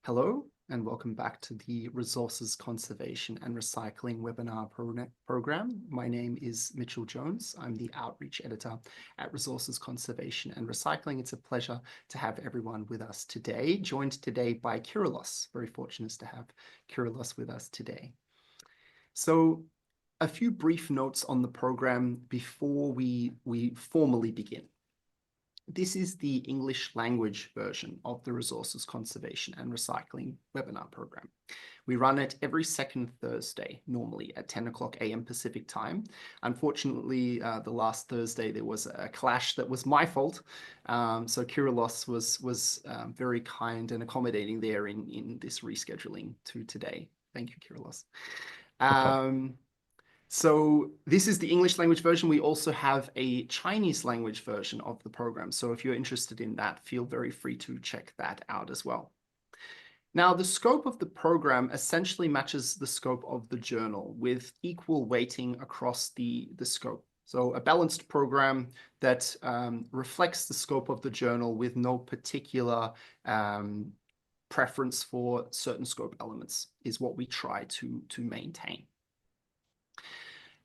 Hello, and welcome back to the Resources Conservation and Recycling webinar program. My name is Mitchell Jones. I'm the Outreach Editor at Resources Conservation and Recycling. It's a pleasure to have everyone with us today, joined today by Kirolos. Very fortunate to have Kirolos with us today. So a few brief notes on the program before we formally begin. This is the English language version of the Resources Conservation and Recycling webinar program. We run it every second Thursday, normally at 10 o'clock a.m. Pacific time. Unfortunately, the last Thursday, there was a clash that was my fault. So Kirolos was very kind and accommodating there in this rescheduling to today. Thank you, Kirolos. So this is the English language version. We also have a Chinese language version of the program. So if you're interested in that, feel very free to check that out as well. Now, the scope of the program essentially matches the scope of the journal with equal weighting across the scope. So a balanced program that reflects the scope of the journal with no particular preference for certain scope elements is what we try to maintain.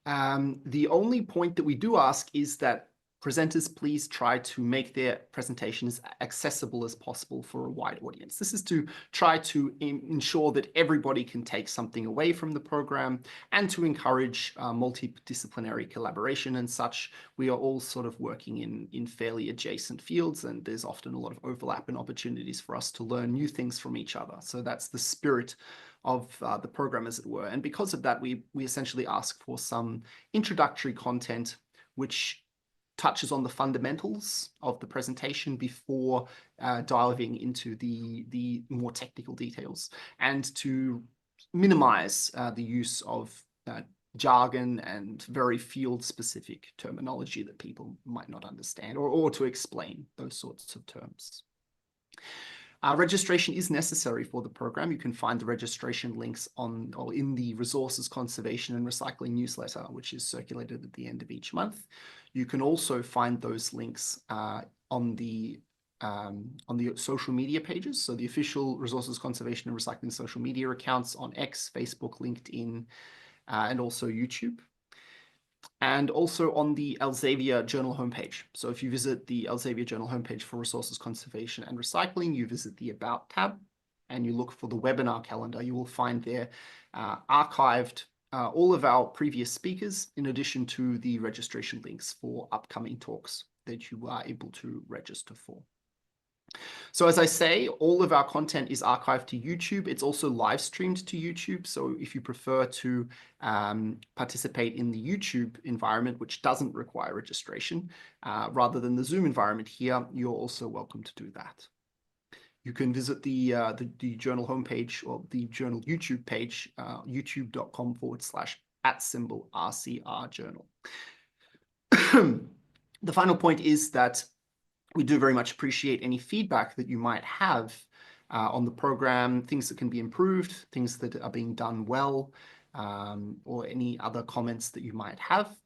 The only point that we do ask is that presenters please try to make their presentation as accessible as possible for a wide audience. This is to try to ensure that everybody can take something away from the program and to encourage multidisciplinary collaboration and such. We are all sort of working in fairly adjacent fields, and there's often a lot of overlap and opportunities for us to learn new things from each other. So that's the spirit of the program, as it were. And because of that, we essentially ask for some introductory content which touches on the fundamentals of the presentation before diving into the more technical details, and to minimize the use of jargon and very field-specific terminology that people might not understand, or to explain those sorts of terms. Registration is necessary for the program. You can find the registration links on or in the Resources Conservation and Recycling newsletter, which is circulated at the end of each month. You can also find those links on the social media pages. So the official Resources Conservation and Recycling social media accounts on X, Facebook, LinkedIn, and also YouTube. And also on the Elsevier Journal homepage. So if you visit the Elsevier Journal homepage for Resources Conservation and Recycling, you visit the About tab and you look for the webinar calendar, you will find there archived all of our previous speakers, in addition to the registration links for upcoming talks that you are able to register for. So as I say, all of our content is archived to YouTube. It's also live streamed to YouTube. So if you prefer to participate in the YouTube environment, which doesn't require registration, rather than the Zoom environment here, you're also welcome to do that. You can visit the journal homepage or the journal YouTube page, youtube.com/@RCR journal. The final point is that we do very much appreciate any feedback that you might have on the program, things that can be improved, things that are being done well, or any other comments that you might have.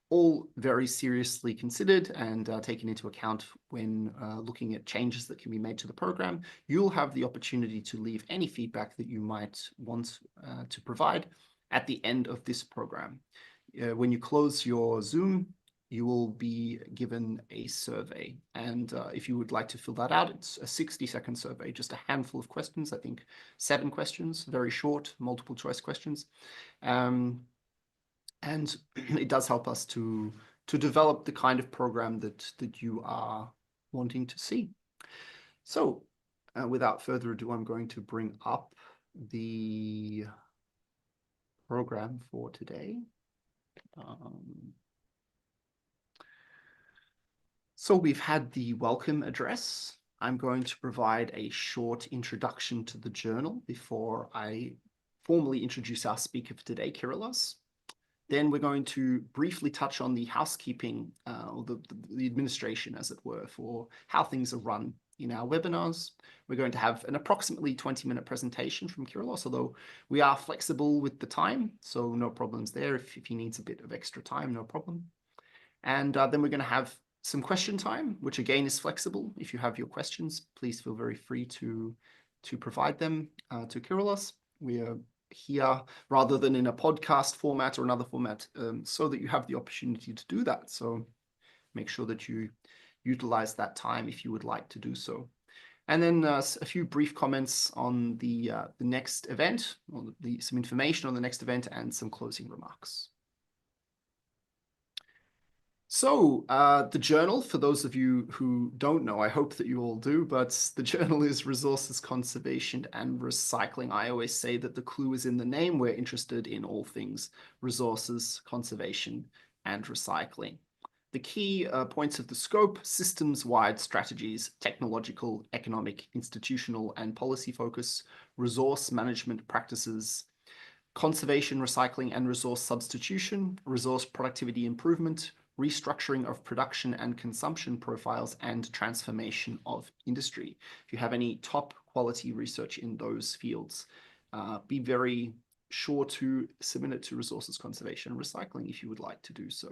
All very seriously considered and taken into account when looking at changes that can be made to the program. You'll have the opportunity to leave any feedback that you might want to provide at the end of this program. When you close your Zoom, you will be given a survey. And if you would like to fill that out, it's a 60-second survey, just a handful of questions, I think 7 questions, very short, multiple choice questions. And it does help us to develop the kind of program that you are wanting to see. So without further ado, I'm going to bring up the program for today. So we've had the welcome address. I'm going to provide a short introduction to the journal before I formally introduce our speaker for today, Kirolos. Then we're going to briefly touch on the housekeeping, or the administration, as it were, for how things are run in our webinars. We're going to have an approximately 20-minute presentation from Kirolos, although we are flexible with the time, so no problems there. If he needs a bit of extra time, no problem. And then we're going to have some question time, which again is flexible. If you have your questions, please feel very free to to provide them to Kirolos. We are here rather than in a podcast format or another format, so that you have the opportunity to do that. So make sure that you utilize that time if you would like to do so. And then a few brief comments on the next event, or some information on the next event, and some closing remarks. So the journal, for those of you who don't know, I hope that you all do, but the journal is Resources Conservation and Recycling. I always say that the clue is in the name. We're interested in all things resources, conservation, and recycling. The key points of the scope: systems-wide strategies, technological, economic, institutional, and policy focus, resource management practices, conservation, recycling, and resource substitution, resource productivity improvement, restructuring of production and consumption profiles, and transformation of industry. If you have any top quality research in those fields, be very sure to submit it to Resources Conservation and Recycling if you would like to do so.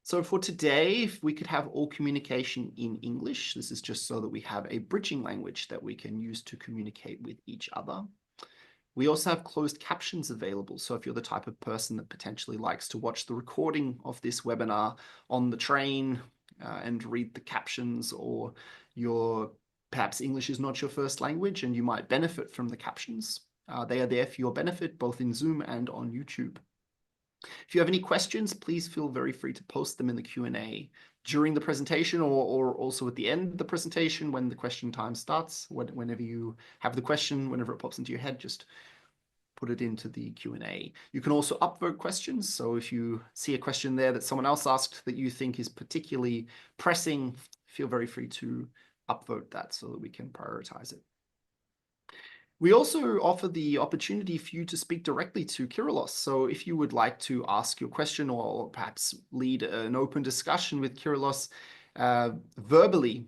So for today, if we could have all communication in English, this is just so that we have a bridging language that we can use to communicate with each other. We also have closed captions available. So if you're the type of person that potentially likes to watch the recording of this webinar on the train and read the captions, or perhaps English is not your first language and you might benefit from the captions, they are there for your benefit, both in Zoom and on YouTube. If you have any questions, please feel very free to post them in the Q&A during the presentation, or also at the end of the presentation when the question time starts. Whenever you have the question, whenever it pops into your head, just put it into the Q&A. You can also upvote questions. So if you see a question there that someone else asked that you think is particularly pressing, feel very free to upvote that so that we can prioritize it. We also offer the opportunity for you to speak directly to Kirolos. So if you would like to ask your question or perhaps lead an open discussion with Kirolos verbally,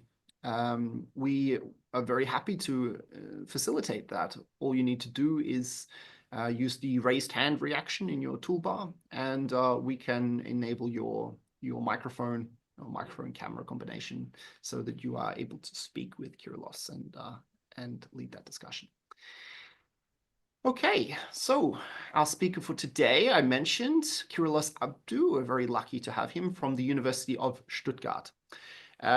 we are very happy to facilitate that. All you need to do is use the raised hand reaction in your toolbar, and we can enable your microphone or microphone camera combination so that you are able to speak with Kirolos and lead that discussion. Okay, so our speaker for today, I mentioned Kirolos ABDOU. We're very lucky to have him from the University of Stuttgart.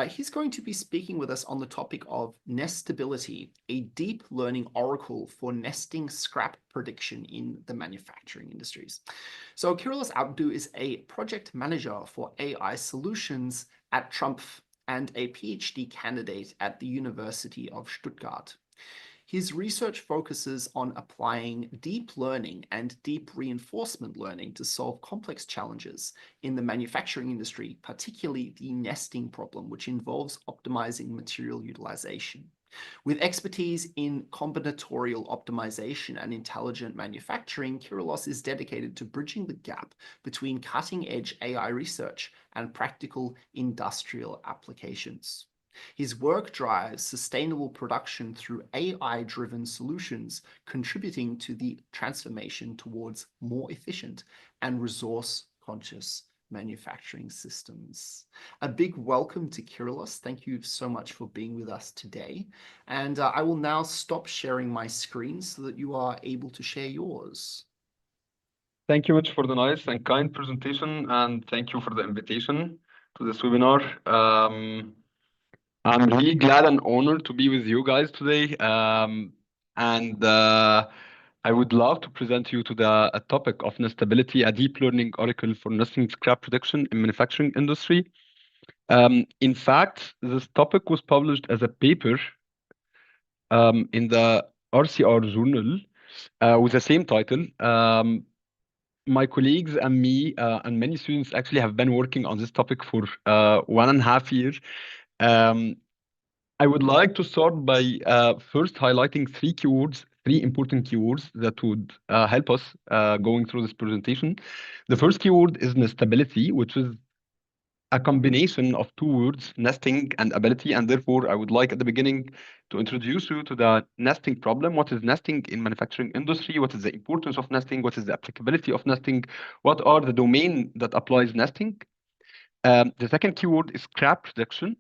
He's going to be speaking with us on the topic of Nestability, a deep learning oracle for nesting scrap prediction in the manufacturing industries. So Kirolos ABDOU is a project manager for AI solutions at Trumpf and a PhD candidate at the University of Stuttgart. His research focuses on applying deep learning and deep reinforcement learning to solve complex challenges in the manufacturing industry, particularly the nesting problem, which involves optimizing material utilization. With expertise in combinatorial optimization and intelligent manufacturing, Kirolos is dedicated to bridging the gap between cutting-edge AI research and practical industrial applications. His work drives sustainable production through AI-driven solutions, contributing to the transformation towards more efficient and resource-conscious manufacturing systems. A big welcome to Kirolos. Thank you so much for being with us today. And I will now stop sharing my screen so that you are able to share yours. Thank you much for the nice and kind presentation, and thank you for the invitation to this webinar. I'm really glad and honored to be with you guys today. I would love to present you to a topic of Nestability, a deep learning oracle for nesting scrap prediction in manufacturing industry. In fact, this topic was published as a paper in the RCR journal with the same title. My colleagues and me and many students actually have been working on this topic for 1.5 years. I would like to start by first highlighting three important keywords that would help us going through this presentation. The first keyword is nestability, which is a combination of two words, nesting and ability, and therefore I would like at the beginning to introduce you to the nesting problem. What is nesting in manufacturing industry? What is the importance of nesting? What is the applicability of nesting? What are the domain that applies nesting? The second keyword is scrap prediction.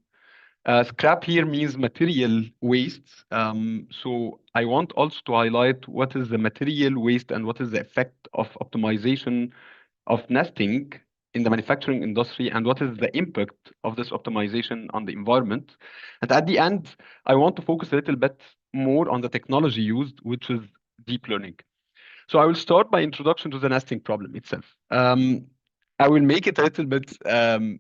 Scrap here means material waste. So I want also to highlight what is the material waste and what is the effect of optimization of nesting in the manufacturing industry and what is the impact of this optimization on the environment. And at the end, I want to focus a little bit more on the technology used, which is deep learning. So I will start by introduction to the nesting problem itself. I will make it a little bit um,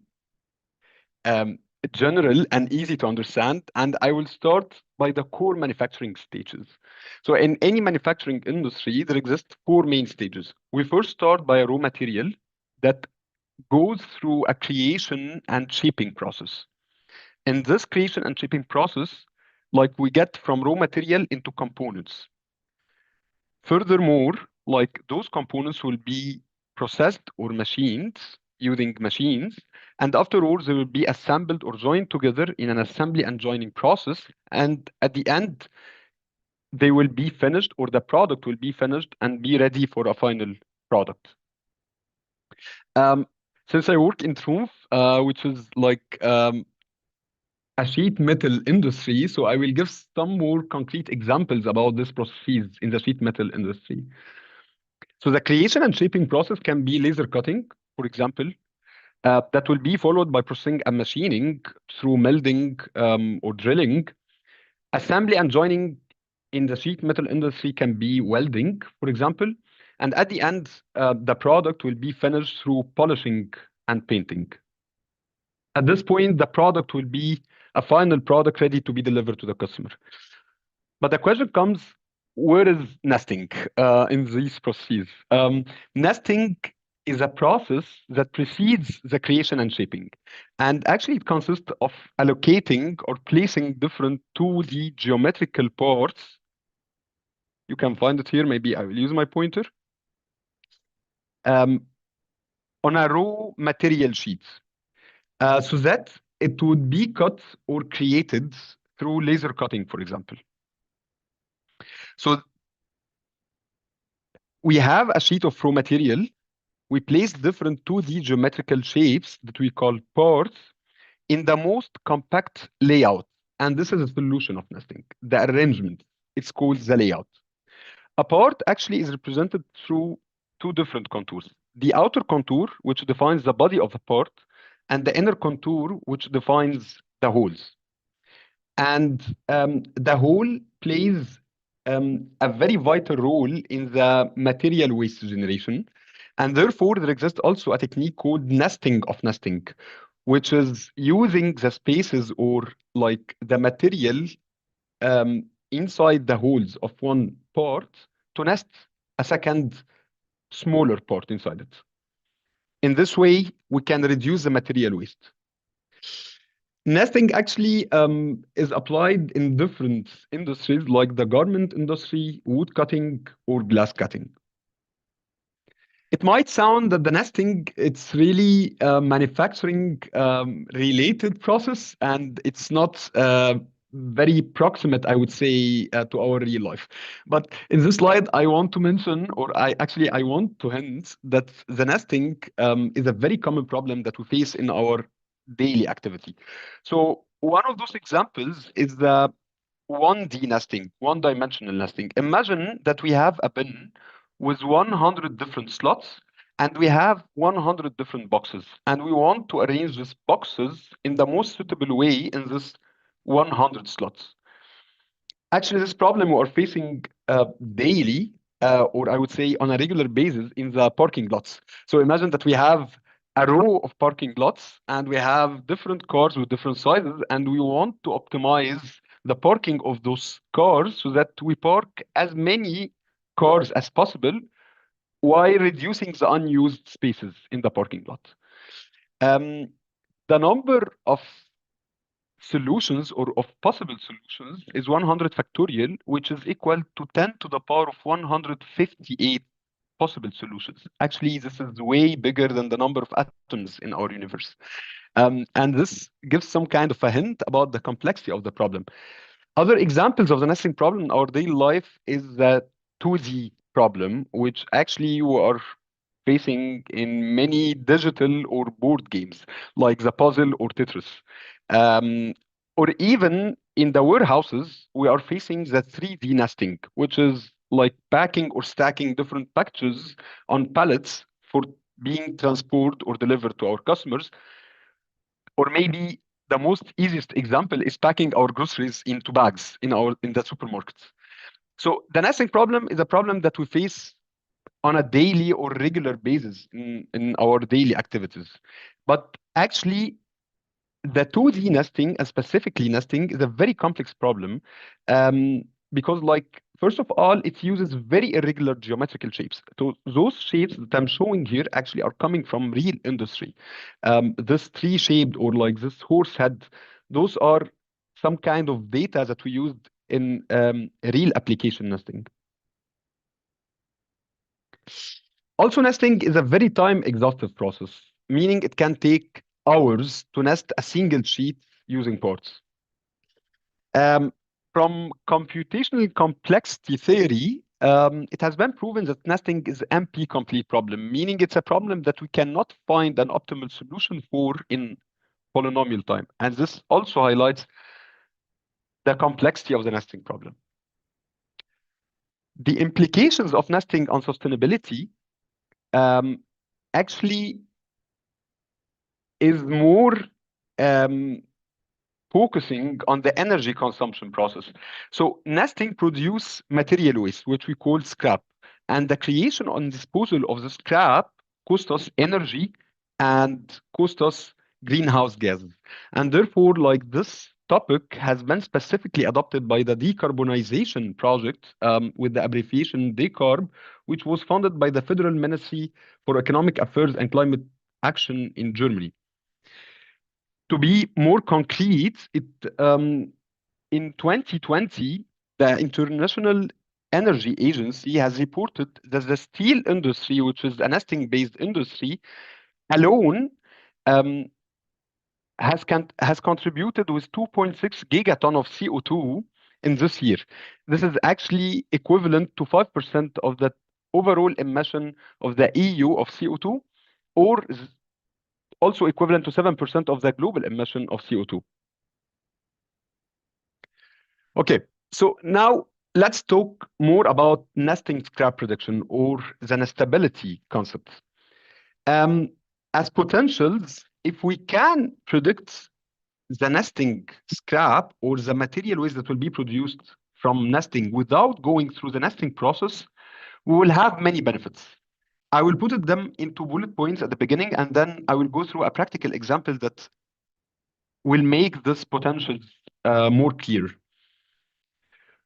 general and easy to understand. And I will start by the core manufacturing stages. So in any manufacturing industry, there exist four main stages. We first start by a raw material that goes through a creation and shaping process. In this creation and shaping process, like we get from raw material into components. Furthermore, like those components will be processed or machined using machines, and afterwards they will be assembled or joined together in an assembly and joining process. And at the end, they will be finished, or the product will be finished and be ready for a final product. Um, since I work in Trumpf, which is like a sheet metal industry, so I will give some more concrete examples about this processes in the sheet metal industry. So the creation and shaping process can be laser cutting, for example, that will be followed by processing and machining through melding or drilling. Assembly and joining in the sheet metal industry can be welding, for example. And at the end, the product will be finished through polishing and painting. At this point, the product will be a final product ready to be delivered to the customer. But the question comes, where is nesting in these processes? Nesting is a process that precedes the creation and shaping. And actually, it consists of allocating or placing different 2D geometrical parts. You can find it here. Maybe I will use my pointer. Um, on a raw material sheet. So that it would be cut or created through laser cutting, for example. So we have a sheet of raw material. We place different 2D geometrical shapes that we call parts in the most compact layout. And this is a solution of nesting, the arrangement. It's called the layout. A part actually is represented through two different contours. The outer contour, which defines the body of the part, and the inner contour, which defines the holes. And the hole plays a very vital role in the material waste generation. And therefore, there exists also a technique called nesting of nesting, which is using the spaces or like the material inside the holes of one part to nest a second smaller part inside it. In this way, we can reduce the material waste. Nesting actually is applied in different industries like the garment industry, wood cutting, or glass cutting. It might sound that the nesting, it's really a manufacturing related process and it's not very proximate, I would say, to our real life. But in this slide, I want to mention, or I want to hint that the nesting is a very common problem that we face in our daily activity. So one of those examples is the 1D nesting, one-dimensional nesting. Imagine that we have a bin with 100 different slots and we have 100 different boxes and we want to arrange these boxes in the most suitable way in this 100 slots. Actually, this problem we're facing daily, or I would say on a regular basis in the parking lots. So imagine that we have a row of parking lots and we have different cars with different sizes and we want to optimize the parking of those cars so that we park as many cars as possible while reducing the unused spaces in the parking lot. The number of solutions or of possible solutions is 100 factorial, which is equal to 10 to the power of 158 possible solutions. Actually, this is way bigger than the number of atoms in our universe. And this gives some kind of a hint about the complexity of the problem. Other examples of the nesting problem in our daily life is the 2D problem, which actually you are facing in many digital or board games, like the puzzle or Tetris. Or even in the warehouses, we are facing the 3D nesting, which is like packing or stacking different packages on pallets for being transported or delivered to our customers. Or maybe the most easiest example is packing our groceries into bags in the supermarkets. So the nesting problem is a problem that we face on a daily or regular basis in our daily activities. But actually, the 2D nesting and specifically nesting is a very complex problem because, like, first of all, it uses very irregular geometrical shapes. So those shapes that I'm showing here actually are coming from real industry. This tree-shaped or like this horse head, those are some kind of data that we used in real application nesting. Also, nesting is a very time-exhaustive process, meaning it can take hours to nest a single sheet using parts. From computational complexity theory, it has been proven that nesting is NP-complete problem, meaning it's a problem that we cannot find an optimal solution for in polynomial time. And this also highlights the complexity of the nesting problem. The implications of nesting on sustainability actually is more focusing on the energy consumption process. So nesting produce material waste, which we call scrap. And the creation and disposal of the scrap cost us energy and cost us greenhouse gases. And therefore, like this topic has been specifically adopted by the decarbonization project with the abbreviation DECARB, which was funded by the Federal Ministry for Economic Affairs and Climate Action in Germany. To be more concrete, in 2020, the International Energy Agency has reported that the steel industry, which is a nesting-based industry, alone has contributed with 2.6 gigaton of CO2 in this year. This is actually equivalent to 5% of the overall emission of the EU of CO2, or also equivalent to 7% of the global emission of CO2. Okay, so now let's talk more about nesting scrap prediction or the nestability concept. As potentials, if we can predict the nesting scrap or the material waste that will be produced from nesting without going through the nesting process, we will have many benefits. I will put them into bullet points at the beginning, and then I will go through a practical example that will make this potential more clear.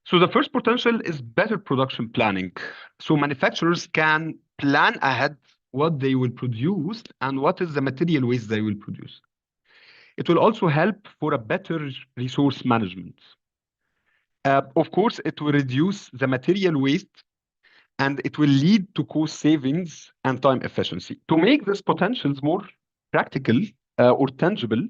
So the first potential is better production planning. So manufacturers can plan ahead what they will produce and what is the material waste they will produce. It will also help for a better resource management. Of course, it will reduce the material waste and it will lead to cost savings and time efficiency. To make these potentials more practical or tangible,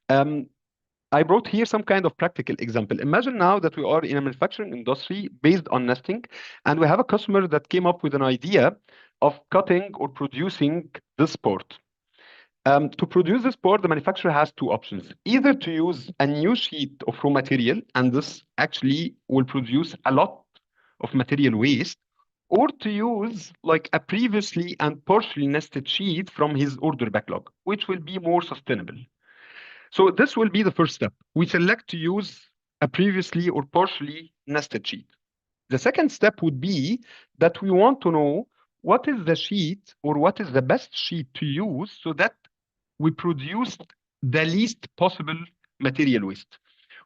I brought here some kind of practical example. Imagine now that we are in a manufacturing industry based on nesting, and we have a customer that came up with an idea of cutting or producing this part. To produce this part, the manufacturer has two options: either to use a new sheet of raw material, and this actually will produce a lot of material waste, or to use like a previously and partially nested sheet from his order backlog, which will be more sustainable. So this will be the first step. We select to use a previously or partially nested sheet. The second step would be that we want to know what is the sheet or what is the best sheet to use so that we produce the least possible material waste.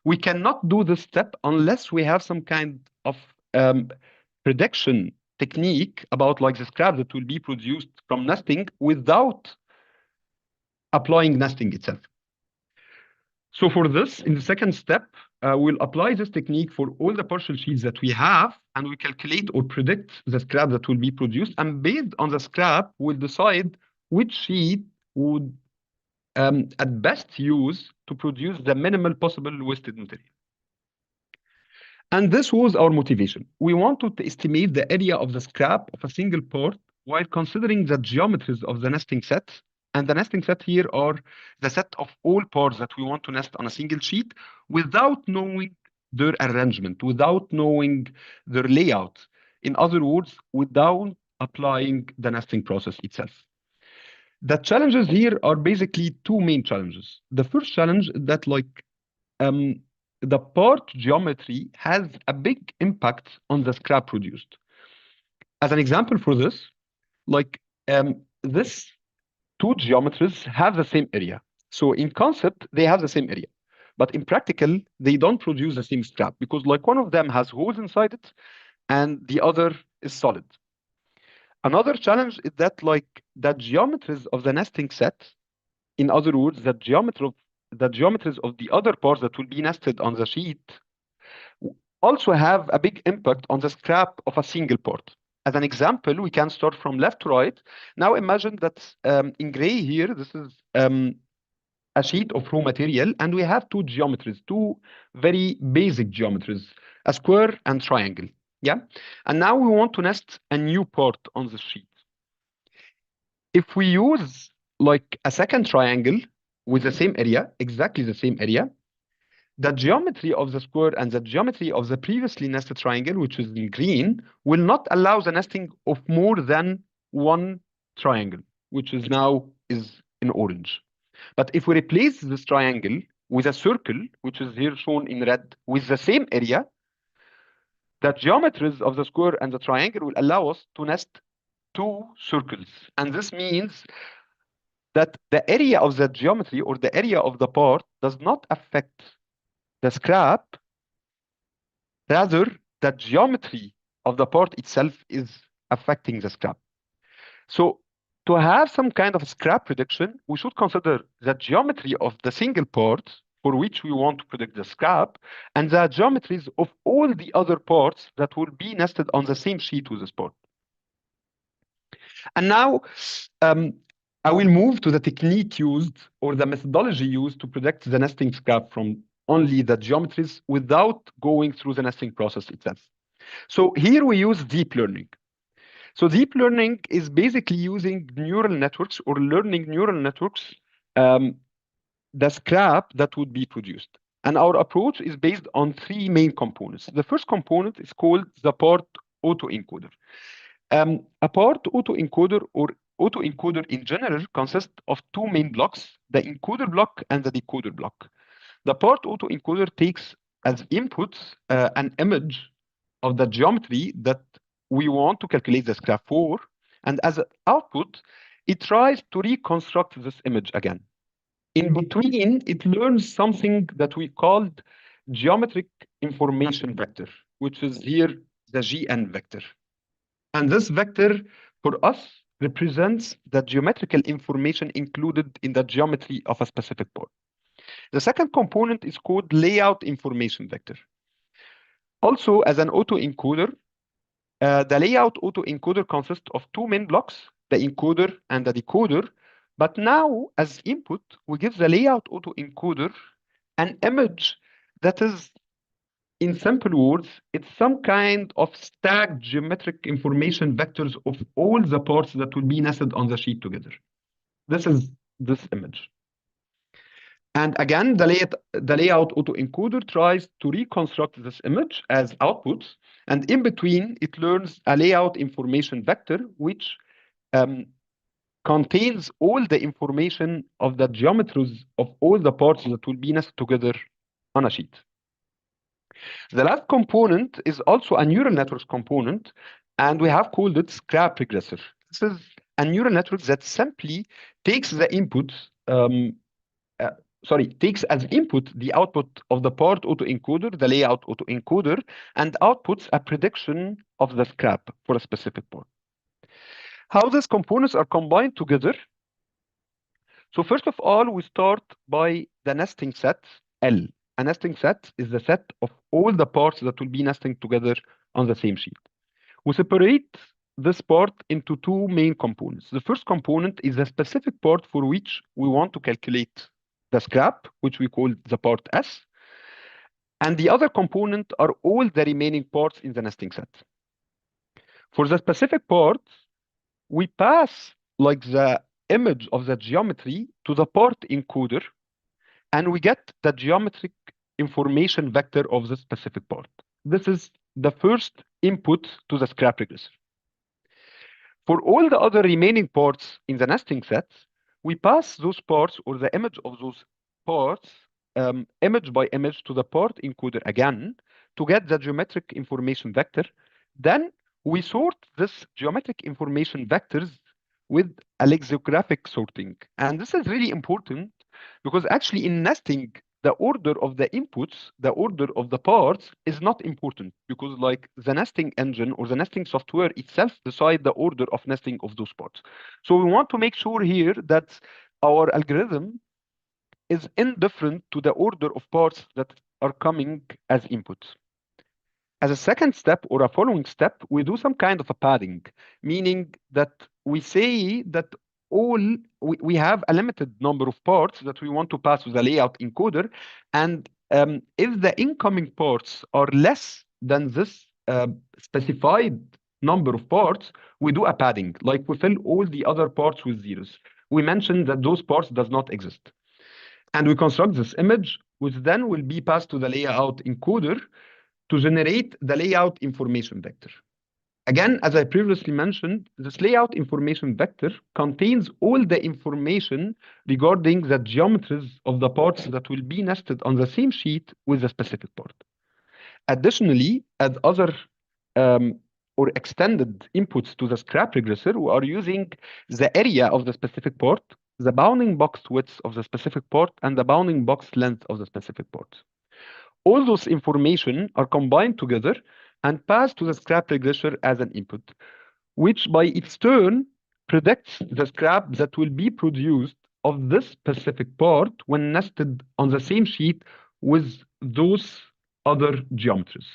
We cannot do this step unless we have some kind of prediction technique about like the scrap that will be produced from nesting without applying nesting itself. So for this, in the second step, we'll apply this technique for all the partial sheets that we have, and we calculate or predict the scrap that will be produced. And based on the scrap, we'll decide which sheet would at best use to produce the minimal possible wasted material. And this was our motivation. We wanted to estimate the area of the scrap of a single part while considering the geometries of the nesting set And the nesting set here are the set of all parts that we want to nest on a single sheet without knowing their arrangement, without knowing their layout. In other words, without applying the nesting process itself. The challenges here are basically two main challenges. The first challenge is that um, the part geometry has a big impact on the scrap produced. As an example for this, this two geometries have the same area. So in concept, they have the same area. But in practical, they don't produce the same scrap because one of them has holes inside it and the other is solid. Another challenge is that the geometries of the nesting set, in other words, the geometries of the other parts that will be nested on the sheet also have a big impact on the scrap of a single part. As an example, we can start from left to right. Now imagine that in gray here, this is a sheet of raw material, and we have two geometries, two very basic geometries, a square and triangle. Yeah. And now we want to nest a new part on the sheet. If we use a second triangle with the same area, exactly the same area, the geometry of the square and the geometry of the previously nested triangle, which is in green, will not allow the nesting of more than one triangle, which is now in orange. But if we replace this triangle with a circle, which is here shown in red, with the same area, the geometries of the square and the triangle will allow us to nest two circles. And this means that the area of the geometry or the area of the part does not affect the scrap. Rather, the geometry of the part itself is affecting the scrap. So to have some kind of scrap prediction, we should consider the geometry of the single part for which we want to predict the scrap and the geometries of all the other parts that will be nested on the same sheet with this part. And now I will move to the technique used or the methodology used to predict the nesting scrap from only the geometries without going through the nesting process itself. So here we use deep learning. So deep learning is basically using neural networks or learning neural networks, the scrap that would be produced. And our approach is based on three main components. The first component is called the part autoencoder. A part autoencoder or autoencoder in general consists of two main blocks, the encoder block and the decoder block. The part autoencoder takes as input an image of the geometry that we want to calculate the scrap for, and as an output, it tries to reconstruct this image again. In between, it learns something that we called geometric information vector, which is here the GN vector. And this vector, for us, represents the geometrical information included in the geometry of a specific part. The second component is called layout information vector. Also, as an autoencoder, the layout autoencoder consists of two main blocks, the encoder and the decoder. But now, as input, we give the layout autoencoder an image that is, in simple words, it's some kind of stacked geometric information vectors of all the parts that will be nested on the sheet together. This is this image. And again, the layout autoencoder tries to reconstruct this image as output. And in between, it learns a layout information vector, which contains all the information of the geometries of all the parts that will be nested together on a sheet. The last component is also a neural network component, and we have called it scrap regressor. This is a neural network that simply takes the input, takes as input the output of the part autoencoder, the layout autoencoder, and outputs a prediction of the scrap for a specific part. How these components are combined together? So first of all, we start by the nesting set L. A nesting set is the set of all the parts that will be nesting together on the same sheet. We separate this part into two main components. The first component is a specific part for which we want to calculate the scrap, which we call the part S. And the other component are all the remaining parts in the nesting set. For the specific part, we pass the image of the geometry to the part encoder, and we get the geometric information vector of the specific part. This is the first input to the scrap regressor. For all the other remaining parts in the nesting sets, we pass those parts or the image of those parts image by image to the part encoder again to get the geometric information vector. Then we sort this geometric information vectors with a lexicographic sorting. And this is really important because actually in nesting, the order of the inputs, the order of the parts is not important because like the nesting engine or the nesting software itself decide the order of nesting of those parts. So we want to make sure here that our algorithm is indifferent to the order of parts that are coming as inputs. As a second step or a following step, we do some kind of a padding, meaning that we say that we have a limited number of parts that we want to pass to the layout encoder. And if the incoming parts are less than this specified number of parts, we do a padding, like we fill all the other parts with zeros. We mentioned that those parts does not exist. And we construct this image, which then will be passed to the layout encoder to generate the layout information vector. Again, as I previously mentioned, this layout information vector contains all the information regarding the geometries of the parts that will be nested on the same sheet with the specific part. Additionally, as other or extended inputs to the scrap regressor, we are using the area of the specific part, the bounding box width of the specific part, and the bounding box length of the specific part. All those information are combined together and passed to the scrap regressor as an input, which by its turn predicts the scrap that will be produced of this specific part when nested on the same sheet with those other geometries.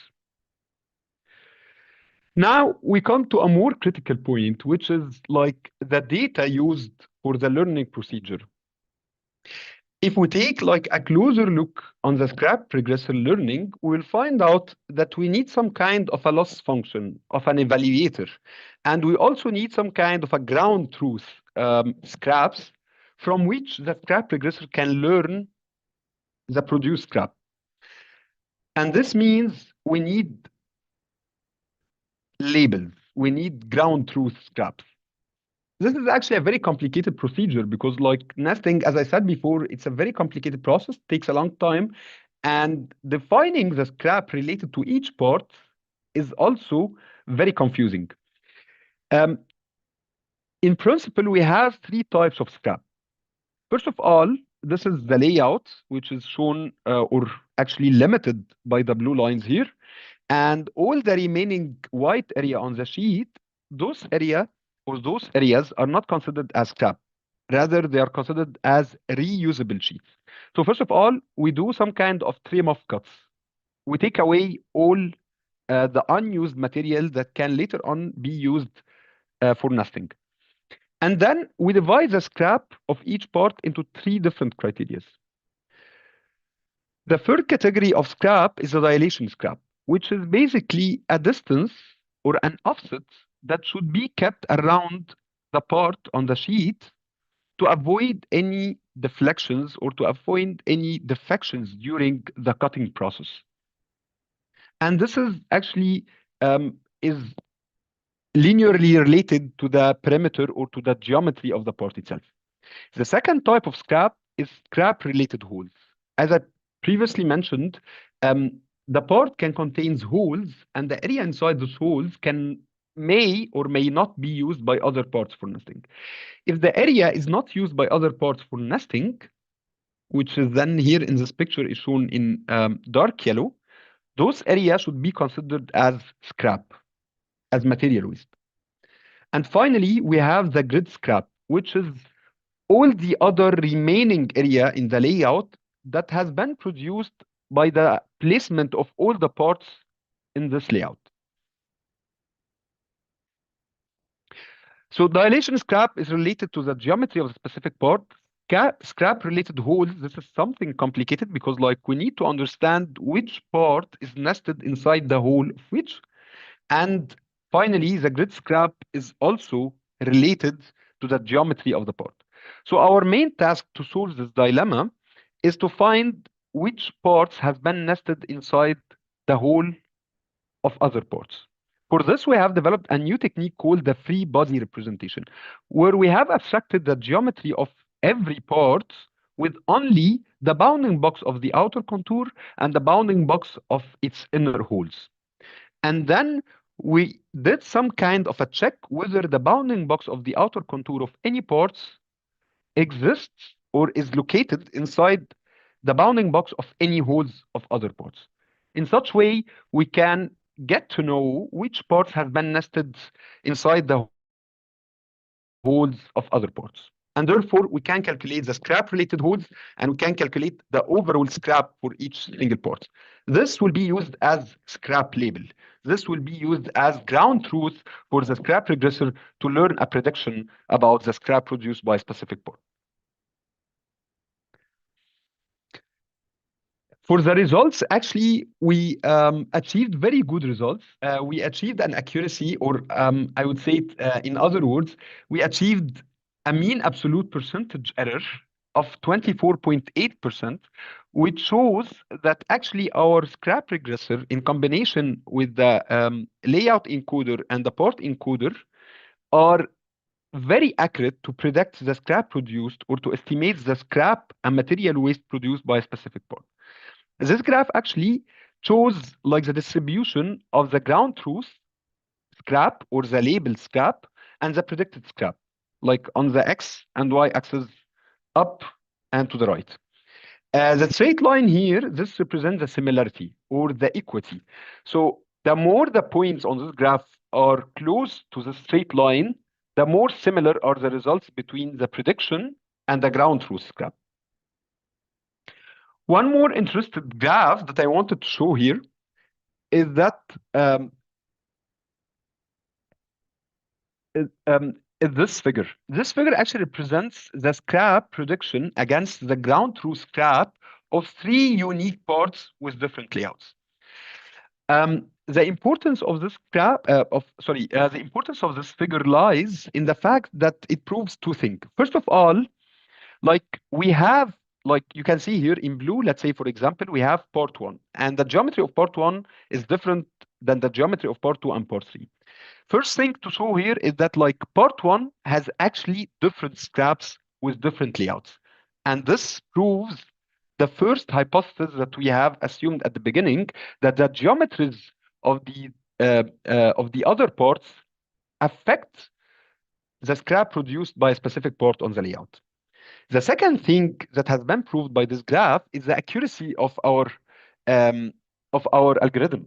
Now we come to a more critical point, which is like the data used for the learning procedure. If we take like a closer look on the scrap regressor learning, we'll find out that we need some kind of a loss function of an evaluator. And we also need some kind of a ground truth scraps from which the scrap regressor can learn the produced scrap. And this means we need labels. We need ground truth scraps. This is actually a very complicated procedure because like nesting, as I said before, it's a very complicated process, takes a long time. And defining the scrap related to each part is also very confusing. In principle, we have three types of scrap. First of all, this is the layout, which is shown or actually limited by the blue lines here. And all the remaining white area on the sheet, those areas are not considered as scrap. Rather, they are considered as reusable sheets. So first of all, we do some kind of trim-off cuts. We take away all the unused material that can later on be used for nesting. And then we divide the scrap of each part into three different criteria. The third category of scrap is the dilation scrap, which is basically a distance or an offset that should be kept around the part on the sheet to avoid any deflections or to avoid any defections during the cutting process. And this is actually is linearly related to the perimeter or to the geometry of the part itself. The second type of scrap is scrap-related holes. As I previously mentioned, the part can contain holes, and the area inside those holes may or may not be used by other parts for nesting. If the area is not used by other parts for nesting, which is then here in this picture is shown in dark yellow, those areas should be considered as scrap, as material waste. And finally, we have the grid scrap, which is all the other remaining area in the layout that has been produced by the placement of all the parts in this layout. So dilation scrap is related to the geometry of the specific part. Scrap related holes, this is something complicated because like we need to understand which part is nested inside the hole of which. And finally, the grid scrap is also related to the geometry of the part. So our main task to solve this dilemma is to find which parts have been nested inside the whole of other parts. For this, we have developed a new technique called the free body representation, where we have abstracted the geometry of every part with only the bounding box of the outer contour and the bounding box of its inner holes. And then we did some kind of a check whether the bounding box of the outer contour of any parts exists or is located inside the bounding box of any holes of other parts. In such way, we can get to know which parts have been nested inside the holes of other parts. And therefore, we can calculate the scrap-related holes, and we can calculate the overall scrap for each single part. This will be used as scrap label. This will be used as ground truth for the scrap regressor to learn a prediction about the scrap produced by a specific part. For the results, actually, we achieved very good results. We achieved an accuracy, or I would say it, in other words, we achieved a mean absolute percentage error of 24.8%, which shows that actually our scrap regressor, in combination with the layout encoder and the part encoder, are very accurate to predict the scrap produced or to estimate the scrap and material waste produced by a specific part. This graph actually shows like the distribution of the ground truth scrap or the labeled scrap and the predicted scrap, like on the X and Y axis up and to the right. The straight line here, this represents the similarity or the equity. So the more the points on this graph are close to the straight line, the more similar are the results between the prediction and the ground truth scrap. One more interesting graph that I wanted to show here is that is this figure. This figure actually represents the scrap prediction against the ground truth scrap of 3 unique parts with different layouts. The importance of this the importance of this figure lies in the fact that it proves 2 things. First of all, like we have, like you can see here in blue, let's say for example, we have part 1, and the geometry of part 1 is different than the geometry of part 2 and part 3. First thing to show here is that like part 1 has actually different scraps with different layouts. And this proves the first hypothesis that we have assumed at the beginning, that the geometries of the other parts affect the scrap produced by a specific part on the layout. The second thing that has been proved by this graph is the accuracy of our algorithm.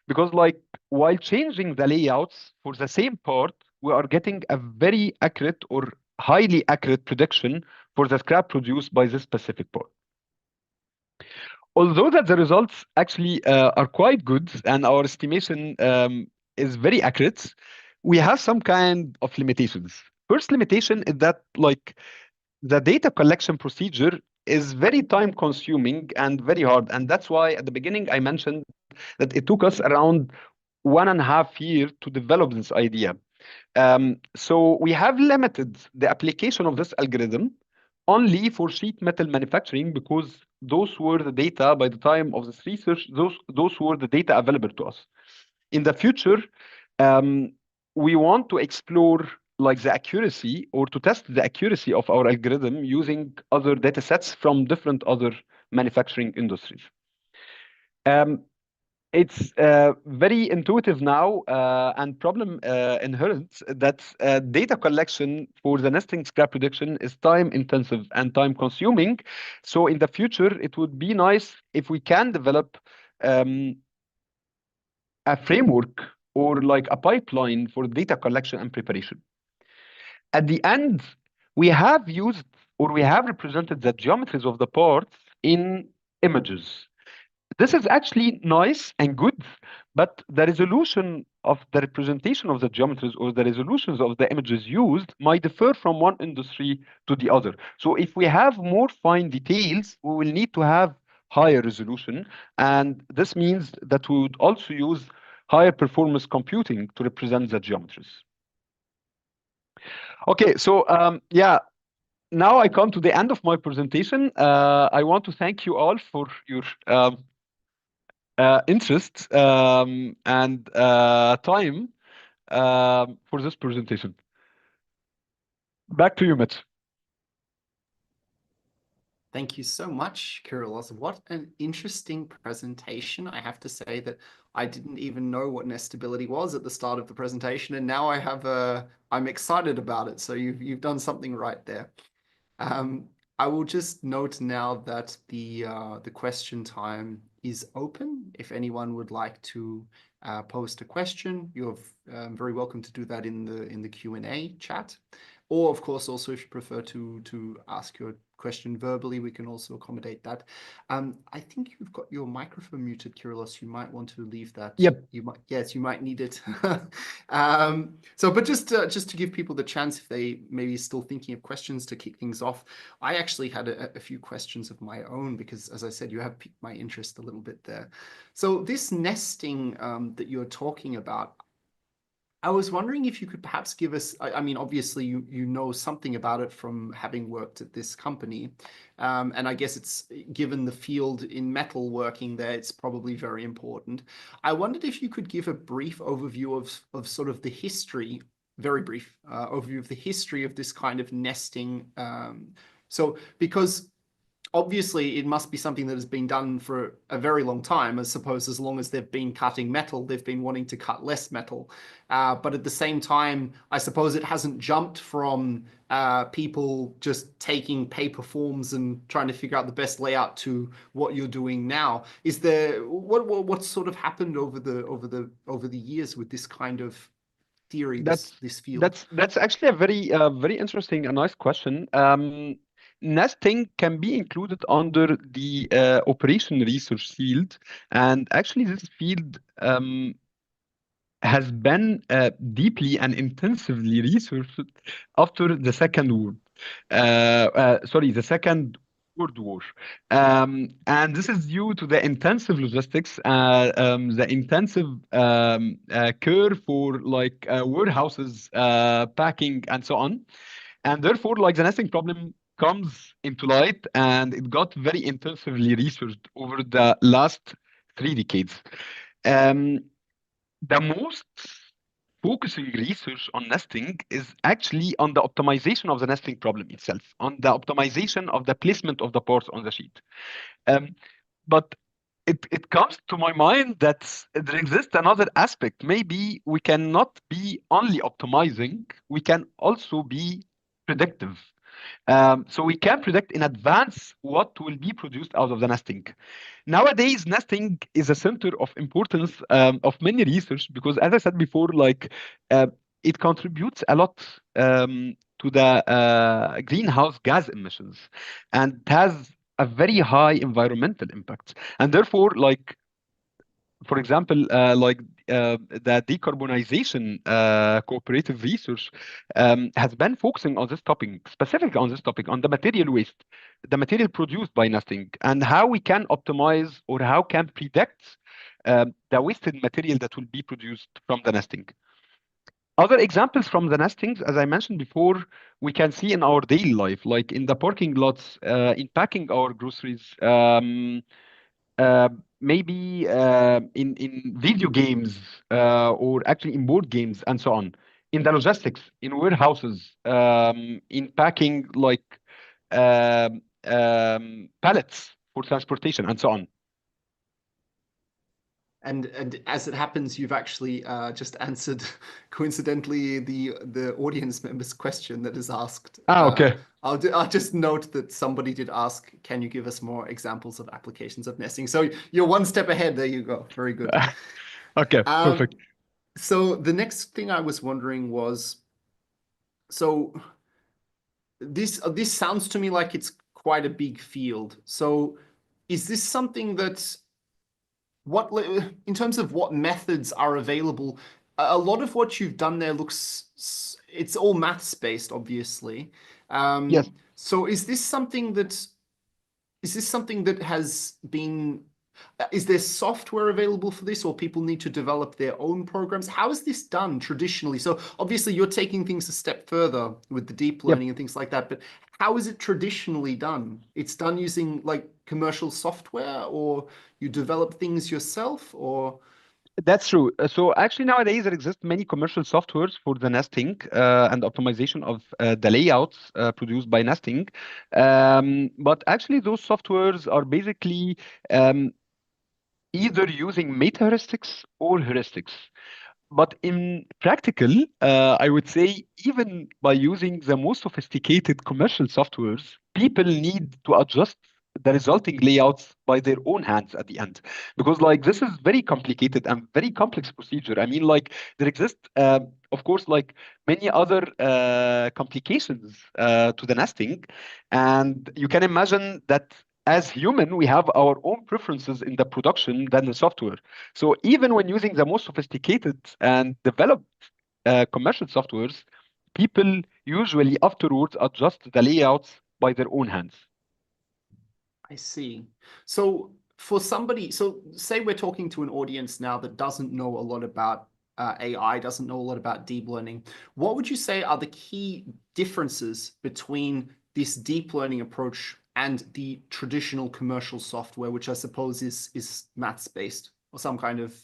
Because like while changing the layouts for the same part, we are getting a very accurate or highly accurate prediction for the scrap produced by this specific part. Although that the results actually are quite good and our estimation is very accurate, we have some kind of limitations. First limitation is that like the data collection procedure is very time consuming and very hard. And that's why at the beginning I mentioned that it took us around 1.5 years to develop this idea. So we have limited the application of this algorithm only for sheet metal manufacturing because those were the data by the time of this research, those were the data available to us. In the future, we want to explore like the accuracy or to test the accuracy of our algorithm using other data sets from different other manufacturing industries. It's very intuitive now and problem inherent that data collection for the nesting scrap prediction is time intensive and time consuming. So in the future, it would be nice if we can develop a framework or like a pipeline for data collection and preparation. At the end, we have used or we have represented the geometries of the parts in images. This is actually nice and good, but the resolution of the representation of the geometries or the resolutions of the images used might differ from one industry to the other. So if we have more fine details, we will need to have higher resolution. And this means that we would also use higher performance computing to represent the geometries. Okay, so yeah, now I come to the end of my presentation. I want to thank you all for your interest and time for this presentation. Back to you, Mitch. Thank you so much, Kirolos. What an interesting presentation. I have to say that I didn't even know what nestability was at the start of the presentation, and now I'm excited about it. So you've done something right there. Um, I will just note now that the question time is open. If anyone would like to post a question, you're very welcome to do that in the Q&A chat. Or of course, also if you prefer to ask your question verbally, we can also accommodate that. I think you've got your microphone muted, Kirolos. You might want to leave that. Yep. Yes, you might need it. But just to give people the chance, if they maybe still thinking of questions to kick things off, I actually had a few questions of my own because, as I said, you have piqued my interest a little bit there. So this nesting that you're talking about, I was wondering if you could perhaps give us, I mean, obviously you know something about it from having worked at this company. And I guess it's given the field in metal working there, it's probably very important. I wondered if you could give a brief overview of sort of the history, very brief overview of the history of this kind of nesting. Because obviously it must be something that has been done for a very long time. I suppose as long as they've been cutting metal, they've been wanting to cut less metal. But at the same time, I suppose it hasn't jumped from people just taking paper forms and trying to figure out the best layout to what you're doing now. Is there what sort of happened over the years with this kind of theory, That's this field? that's actually a very interesting and nice question. Nesting can be included under the operation research field, and actually this field has been deeply and intensively researched after the Second War. The Second World War. And this is due to the intensive logistics, the intensive care for like warehouses, packing, and so on. And therefore, like the nesting problem comes into light, and it got very intensively researched over the last 3 decades. Um, the most focusing research on nesting is actually on the optimization of the nesting problem itself, on the optimization of the placement of the parts on the sheet. Um, but it comes to my mind that there exists another aspect. Maybe we cannot be only optimizing, we can also be predictive. So we can predict in advance what will be produced out of the nesting. Nowadays, nesting is a center of importance of many research because, as I said before, uh, it contributes a lot to the greenhouse gas emissions and has a very high environmental impact. And therefore, for example, the decarbonization cooperative research has been focusing on this topic, specifically on this topic, on the material waste, the material produced by nesting, and how we can optimize or how can predict the wasted material that will be produced from the nesting. Other examples from the nestings, as I mentioned before, we can see in our daily life, like in the parking lots, in packing our groceries, uh, maybe in video games or actually in board games and so on. In the logistics, in warehouses, in packing pallets for transportation and so on. And as it happens, you've actually just answered coincidentally the audience member's question that is asked. Okay. I'll just note that somebody did ask, can you give us more examples of applications of nesting? So you're one step ahead. There you go. Very good. Okay, Um, perfect. so the next thing I was wondering was, so this sounds to me like it's quite a big field. So is this something that in terms of what methods are available, a lot of what you've done there looks, it's all maths based, obviously. Yes. So is this something that has been Is there software available for this, or people need to develop their own programs? How is this done traditionally? So obviously you're taking things a step further with the deep Yep. learning and things like that, but how is it traditionally done? It's done using like commercial software, or you develop things yourself, or That's true. So actually nowadays there exist many commercial softwares for the nesting and optimization of the layouts produced by nesting. But actually those softwares are basically um, either using meta heuristics or heuristics. But in practical, I would say even by using the most sophisticated commercial softwares, people need to adjust the resulting layouts by their own hands at the end, because like this is very complicated and very complex procedure. I mean, like there exist, of course, like many other complications to the nesting, and you can imagine that as human, we have our own preferences in the production than the software. So even when using the most sophisticated and developed commercial softwares, people usually afterwards adjust the layouts by their own hands. I see. So for somebody, so say we're talking to an audience now that doesn't know a lot about AI, doesn't know a lot about deep learning. What would you say are the key differences between this deep learning approach and the traditional commercial software, which I suppose is maths based or some kind of.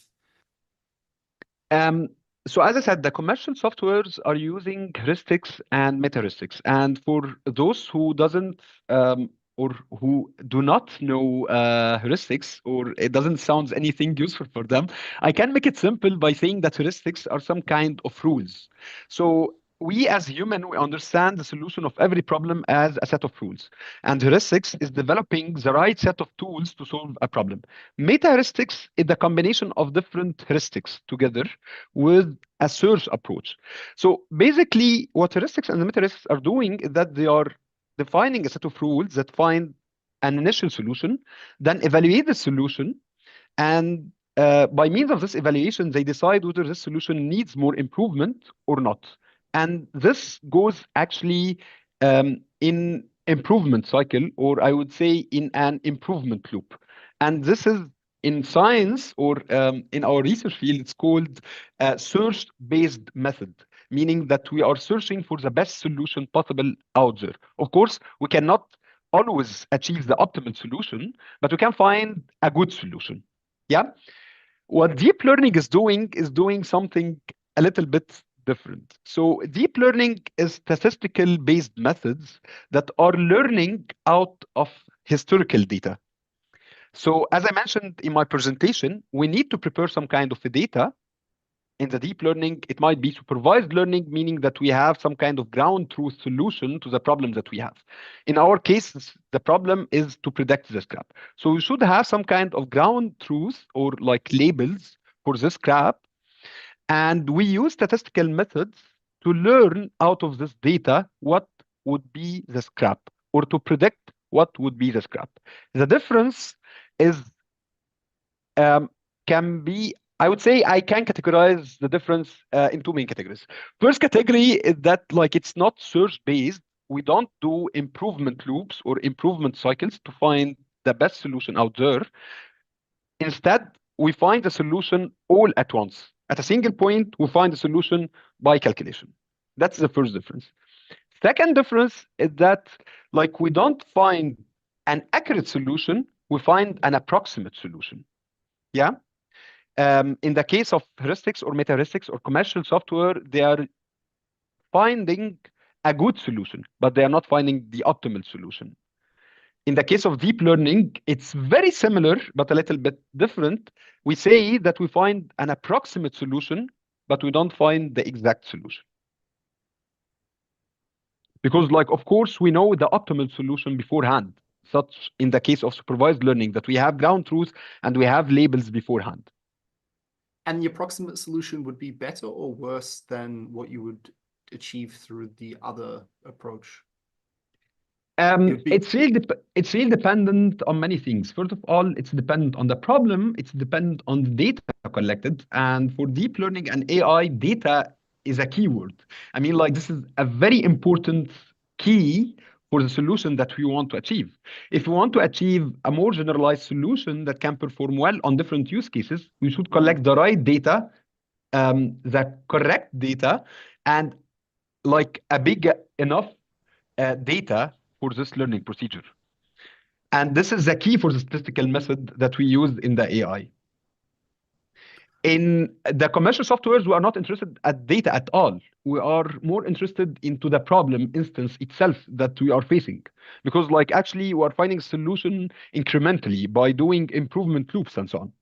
Um, so as I said, the commercial softwares are using heuristics and meta heuristics. And for those who doesn't or who do not know heuristics, or it doesn't sound anything useful for them, I can make it simple by saying that heuristics are some kind of rules. So we as human, we understand the solution of every problem as a set of rules. And heuristics is developing the right set of tools to solve a problem. Meta heuristics is the combination of different heuristics together with a search approach. So basically, what heuristics and the meta heuristics are doing is that they are defining a set of rules that find an initial solution, then evaluate the solution, and by means of this evaluation, they decide whether this solution needs more improvement or not. And this goes actually in improvement cycle, or I would say in an improvement loop. And this is in science or in our research field, it's called search-based method, meaning that we are searching for the best solution possible out there. Of course, we cannot always achieve the optimal solution, but we can find a good solution. Yeah. What deep learning is doing something a little bit different. So deep learning is statistical based methods that are learning out of historical data. So as I mentioned in my presentation, we need to prepare some kind of a data. In the deep learning, it might be supervised learning, meaning that we have some kind of ground truth solution to the problem that we have. In our case, the problem is to predict this crap. So we should have some kind of ground truth or like labels for this crap. And we use statistical methods to learn out of this data what would be the scrap or to predict what would be the scrap. The difference is um, can be, I would say I can categorize the difference in two main categories. First category is that like it's not search based. We don't do improvement loops or improvement cycles to find the best solution out there. Instead, we find the solution all at once. At a single point, we find the solution by calculation. That's the first difference. Second difference is that like we don't find an accurate solution, we find an approximate solution. Yeah. In the case of heuristics or meta heuristics or commercial software, they are finding a good solution, but they are not finding the optimal solution. In the case of deep learning, it's very similar, but a little bit different. We say that we find an approximate solution, but we don't find the exact solution. Because, like, of course, we know the optimal solution beforehand, such in the case of supervised learning, that we have ground truth and we have labels beforehand. And the approximate solution would be better or worse than what you would achieve through the other approach? It's really dependent on many things. First of all, it's dependent on the problem. It's dependent on the data collected. And for deep learning and AI, data is a keyword. I mean, like this is a very important key for the solution that we want to achieve. If we want to achieve a more generalized solution that can perform well on different use cases, we should collect the right data, the correct data, and like a big enough data for this learning procedure. And this is the key for the statistical method that we use in the AI. In the commercial softwares, we are not interested at data at all. We are more interested into the problem instance itself that we are facing. Because like actually we are finding solution incrementally by doing improvement loops and so on.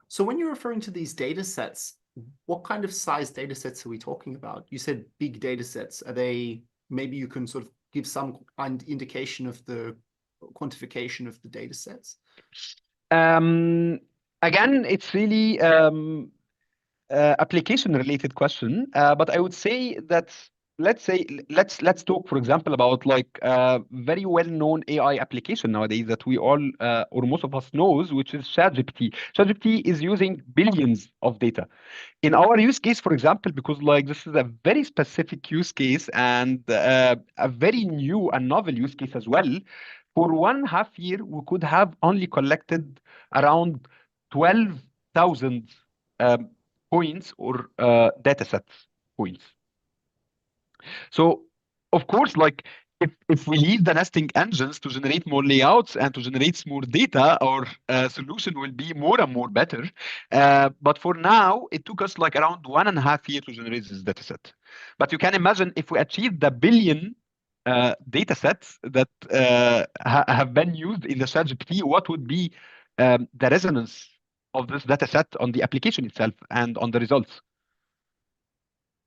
So when you're referring to these data sets, what kind of size data sets are we talking about? You said big data sets. Are they, maybe you can sort of give some indication of the quantification of the data sets? Again, it's really application related question, but I would say that let's talk, for example, about like a very well known AI application nowadays that we all or most of us knows, which is ChatGPT. ChatGPT is using billions of data. In our use case, for example, because like this is a very specific use case and a very new and novel use case as well. For 1.5 year, we could have only collected around 12,000 points or data sets points. So of course, like if we leave the nesting engines to generate more layouts and to generate more data, our solution will be more and more better. But for now, it took us like around 1.5 years to generate this data set. But you can imagine if we achieve the billion data sets that have been used in the ChatGPT, what would be the resonance of this data set on the application itself and on the results?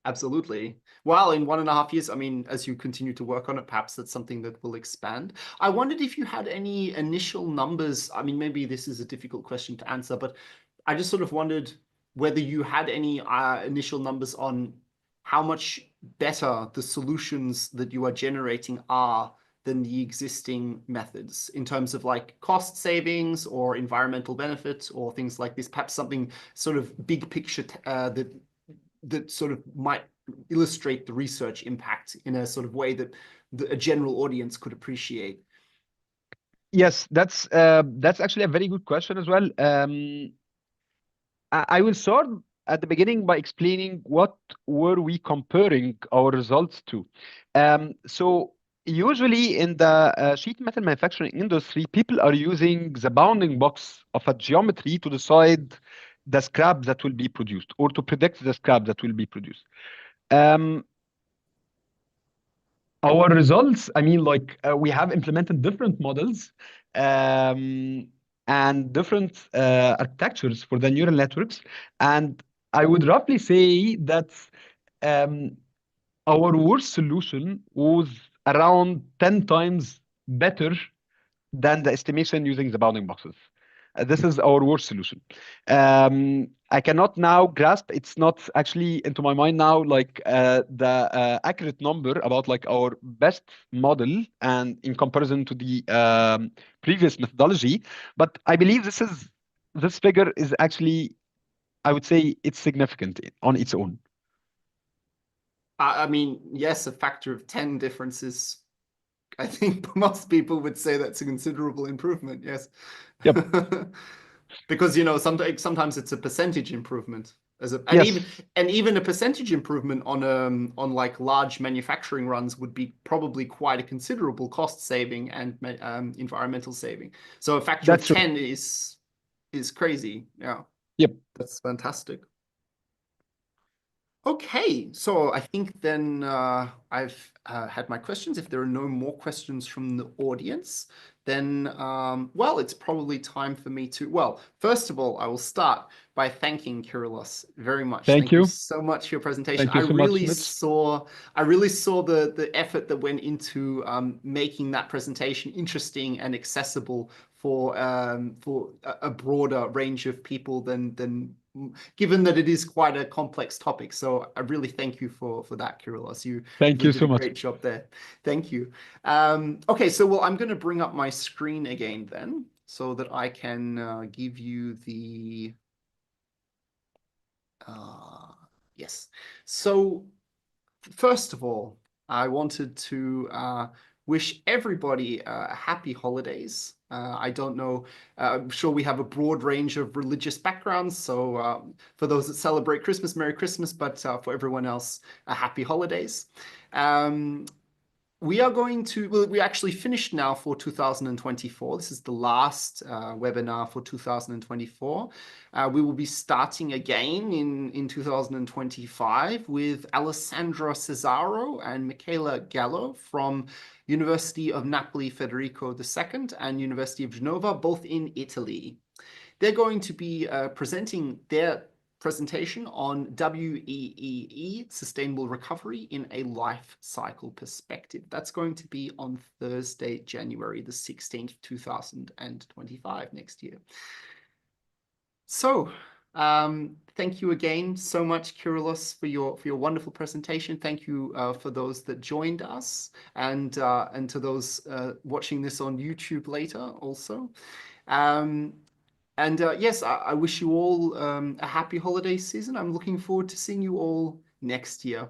Absolutely. Well, in 1.5 years, I mean, as you continue to work on it, perhaps that's something that will expand. I wondered if you had any initial numbers. I mean, maybe this is a difficult question to answer, but I just sort of wondered whether you had any initial numbers on how much better the solutions that you are generating are than the existing methods in terms of like cost savings or environmental benefits or things like this, perhaps something sort of big picture that sort of might illustrate the research impact in a sort of way that a general audience could appreciate. Yes, that's actually a very good question as well. I will start at the beginning by explaining what were we comparing our results to. So usually in the sheet metal manufacturing industry, people are using the bounding box of a geometry to decide the scrap that will be produced or to predict the scrap that will be produced. Our results, I mean, like we have implemented different models and different architectures for the neural networks. And I would roughly say that our worst solution was around 10 times better than the estimation using the bounding boxes. This is our worst solution. I cannot now grasp, it's not actually into my mind now, like the accurate number about like our best model and in comparison to the previous methodology. But I believe this figure is actually, I would say it's significant on its own. I mean, yes, a factor of 10 differences. I think most people would say that's a considerable improvement. Yes. Yep. Because, you know, sometimes it's a percentage improvement Yes. and even a percentage improvement on like large manufacturing runs would be probably quite a considerable cost saving and environmental saving. So a factor of That's true. 10 is crazy. Yeah. Yep. That's fantastic. Okay, so I think then I've had my questions. If there are no more questions from the audience, then, well, it's probably time for me to, well, first of all, I will start by thanking Kirolos very much. Thank You you. so much for your presentation. Thank you so much, Mitch. I really saw the effort that went into making that presentation interesting and accessible for a broader range of people than given that it is quite a complex topic. So I really thank you for that, Kirolos. You Thank really you did so a much. great job there. Thank you. Okay, so well, I'm going to bring up my screen again then, so that I can give you the yes. So first of all, I wanted to wish everybody happy holidays. I don't know, I'm sure we have a broad range of religious backgrounds. So for those that celebrate Christmas, Merry Christmas, but for everyone else, happy holidays. Um, we are going to, well, we actually finished now for 2024. This is the last webinar for 2024. We will be starting again in 2025 with Alessandro Cesaro and Michela Gallo from University of Napoli Federico II and University of Genova, both in Italy. They're going to be presenting their presentation on WEEE, Sustainable Recovery in a Life Cycle Perspective. That's going to be on Thursday, January the 16th, 2025, next year. So, thank you again so much, Kirolos, for your wonderful presentation. Thank you for those that joined us, and to those watching this on YouTube later also. Yes, I wish you all a happy holiday season. I'm looking forward to seeing you all next year.